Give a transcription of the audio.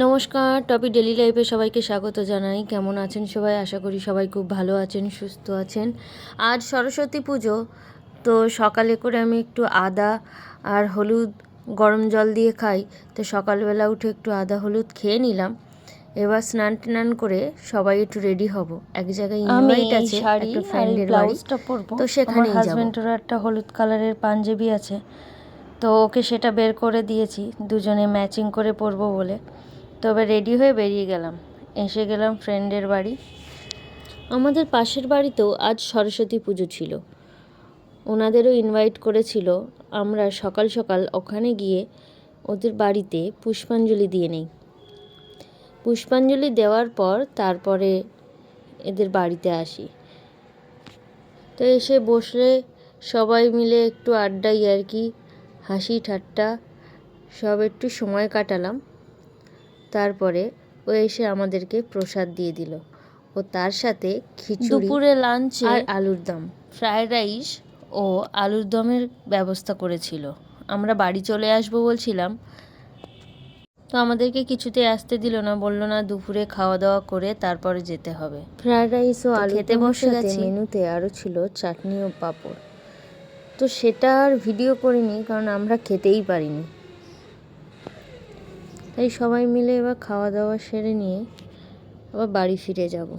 নমস্কার, টপি ডেলি লাইফে সবাইকে স্বাগত জানাই। কেমন আছেন সবাই? আশা করি সবাই খুব ভালো আছেন, সুস্থ আছেন। আজ সরস্বতী পুজো, তো সকালে করে আমি একটু আদা আর হলুদ গরম জল দিয়ে খাই। তো সকালবেলা উঠে একটু আদা হলুদ খেয়ে নিলাম। এবার স্নান টান করে সবাই একটু রেডি হব। এক জায়গায় ইনভাইট আছে একটা ফ্রেন্ডের বাড়ি, তো সেখানেই যাব। হাজবেন্ডেরও একটা হলুদ কালারের পাঞ্জাবি আছে, তো ওকে সেটা বের করে দিয়েছি দুজনে ম্যাচিং করে পরবো বলে। তবে রেডি হয়ে বেরিয়ে গেলাম, এসে গেলাম ফ্রেন্ডের বাড়ি। আমাদের পাশের বাড়িতেও আজ সরস্বতী পুজো ছিল, ওনাদেরও ইনভাইট করেছিল। আমরা সকাল সকাল ওখানে গিয়ে ওদের বাড়িতে পুষ্পাঞ্জলি দিয়ে নেই। পুষ্পাঞ্জলি দেওয়ার পর তারপরে এদের বাড়িতে আসি। তো এসে বসলে সবাই মিলে একটু আড্ডাই আর কি, হাসি ঠাট্টা সব একটু সময় কাটালাম। তারপরে ও এসে আমাদেরকে প্রসাদ দিয়ে দিল, ও তার সাথে খিচুড়ি, দুপুরে লাঞ্চে আর আলুর দম, ফ্রায়েড রাইস ও আলুর দমের ব্যবস্থা করেছিল। আমরা বাড়ি চলে আসবো বলছিলাম, তো আমাদেরকে কিছুতেই আসতে দিল না, বলল না দুপুরে খাওয়া দাওয়া করে তারপরে যেতে হবে। ফ্রায়েড রাইস ও আলু খেতে বসে গেছি। মেনুতে আরও ছিল চাটনি ও পাঁপড়, তো সেটা আর ভিডিও করিনি কারণ আমরা খেতেই পারিনি। তাই সবাই মিলে এবার খাওয়া দাওয়া সেরে নিয়ে আবার বাড়ি ফিরে যাব।